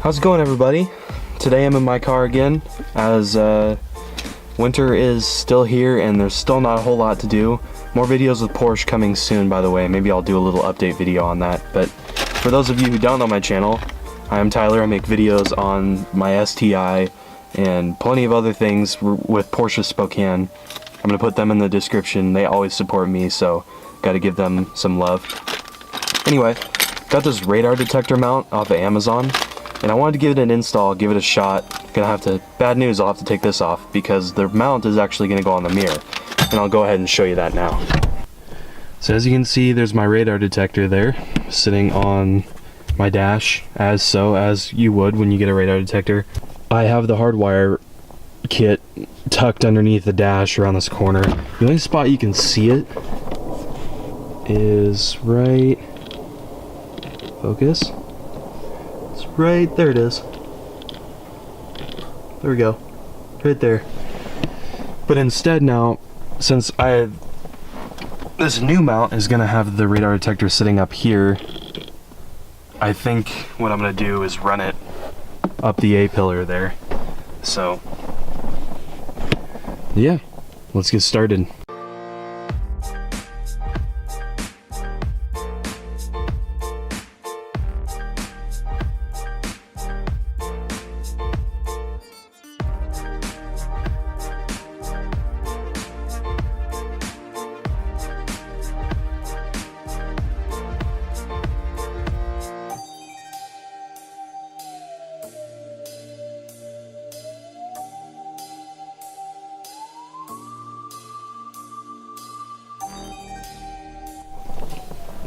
How's it going, everybody? Today I'm in my car again, as winter is still here and there's still not a whole lot to do. More videos with Porsche coming soon, by the way. Maybe I'll do a little update video on that. But for those of you who don't know my channel, I am Tyler. I make videos on my STI and plenty of other things with Porsche Spokane. I'm gonna put them in the description. They always support me, so gotta give them some love. Anyway, got this radar detector mount off of Amazon, and I wanted to give it an install, give it a shot. Bad news, I'll have to take this off because the mount is actually gonna go on the mirror, and I'll go ahead and show you that now. So as you can see, there's my radar detector there, sitting on my dash, as you would when you get a radar detector. I have the hardwire kit tucked underneath the dash around this corner. The only spot you can see it is right... Focus. It's right there. It is. There we go. Right there. But instead now, since this new mount is gonna have the radar detector sitting up here, I think what I'm gonna do is run it up the A-pillar there. So yeah, let's get started.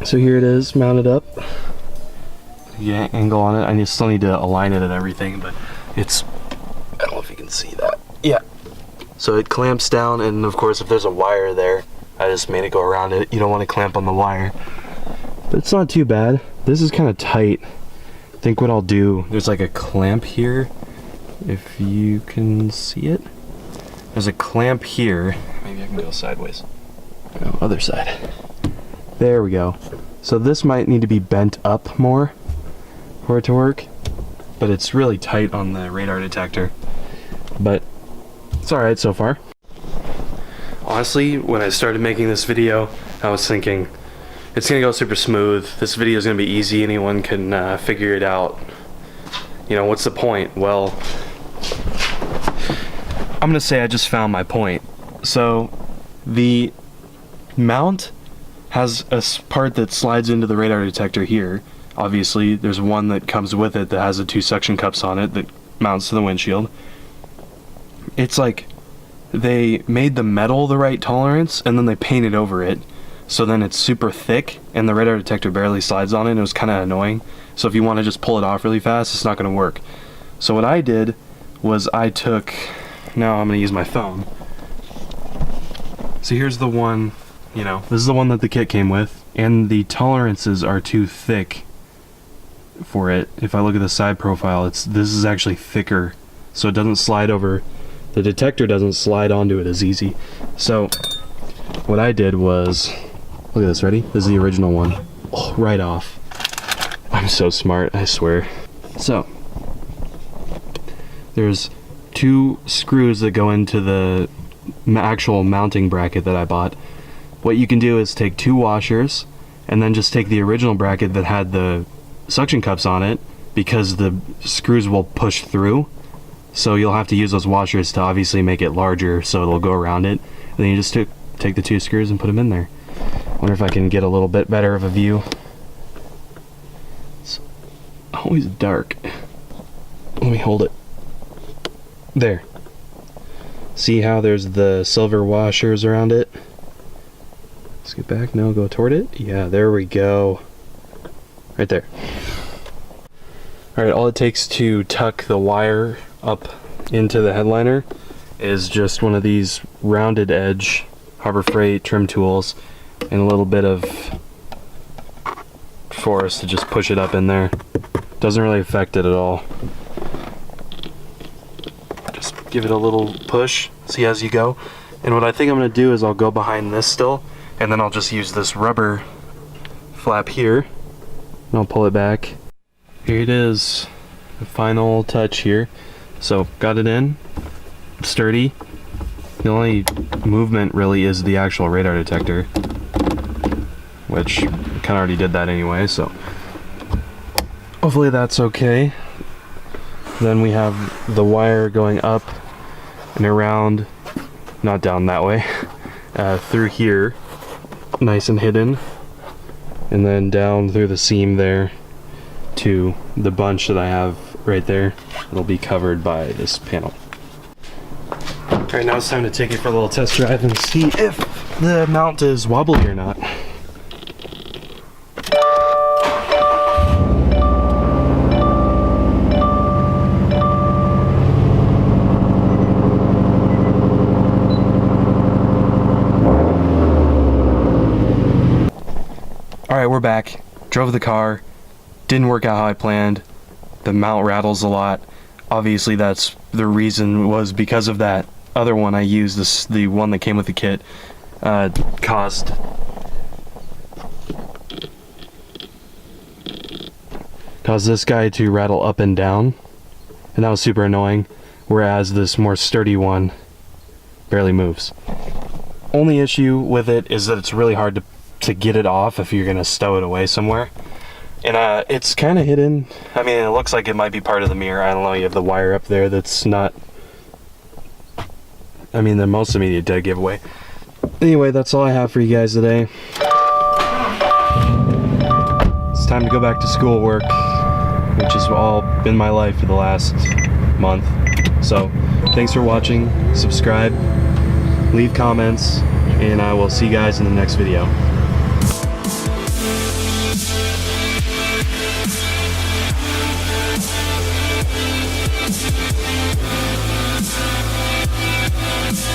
So here it is, mounted up. Yeah, angle on it. I still need to align it and everything, but it's, I don't know if you can see that. Yeah. So it clamps down, and of course if there's a wire there, I just made it go around it. You don't want to clamp on the wire. But it's not too bad. This is kind of tight. I think what I'll do, there's like a clamp here, if you can see it. There's a clamp here. Maybe I can go sideways. No, other side. There we go. So this might need to be bent up more for it to work, but it's really tight on the radar detector. But it's alright so far. Honestly, when I started making this video, I was thinking, it's gonna go super smooth. This video is gonna be easy. Anyone can figure it out. You know, what's the point? Well, I'm gonna say I just found my point. So the mount has a part that slides into the radar detector here. Obviously, there's one that comes with it that has the 2 suction cups on it that mounts to the windshield. It's like they made the metal the right tolerance and then they painted over it, so then it's super thick and the radar detector barely slides on it, and it was kind of annoying. So if you want to just pull it off really fast, it's not going to work. So what I did was now I'm going to use my phone. So here's the one. You know, this is the one that the kit came with, and the tolerances are too thick for it. If I look at the side profile, this is actually thicker, so it doesn't slide over. The detector doesn't slide onto it as easy. So what I did was, look at this, ready? This is the original one. Oh, right off. I'm so smart, I swear. So there's 2 screws that go into the actual mounting bracket that I bought. What you can do is take 2 washers and then just take the original bracket that had the suction cups on it, because the screws will push through, so you'll have to use those washers to obviously make it larger so it'll go around it, and then you just take the 2 screws and put them in there. Wonder if I can get a little bit better of a view. It's always dark. Let me hold it. There. See how there's the silver washers around it? Let's get back. No, go toward it. Yeah, there we go. Right there. Alright, all it takes to tuck the wire up into the headliner is just one of these rounded edge Harbor Freight trim tools and a little bit of force to just push it up in there. Doesn't really affect it at all. Just give it a little push, see as you go. And what I think I'm going to do is I'll go behind this still, and then I'll just use this rubber flap here, and I'll pull it back. Here it is. final touch here. So got it in, sturdy. The only movement really is the actual radar detector, which kind of already did that anyway, so hopefully that's okay. Then we have the wire going up and around, not down that way, through here, nice and hidden, and then down through the seam there to the bunch that I have right there. It'll be covered by this panel. Alright, now it's time to take it for a little test drive and see if the mount is wobbly or not. Alright, we're back. Drove the car. Didn't work out how I planned. The mount rattles a lot. Obviously that's the reason, was because of that other one I used, the one that came with the kit, caused this guy to rattle up and down, and that was super annoying, whereas this more sturdy one barely moves. Only issue with it is that it's really hard to get it off if you're gonna stow it away somewhere. And it's kind of hidden. I mean, it looks like it might be part of the mirror. I don't know, you have the wire up there that's not, I mean, the most immediate dead giveaway. Anyway, that's all I have for you guys today. It's time to go back to schoolwork, which has all been my life for the last month. So, thanks for watching. Subscribe, leave comments, and I will see you guys in the next video.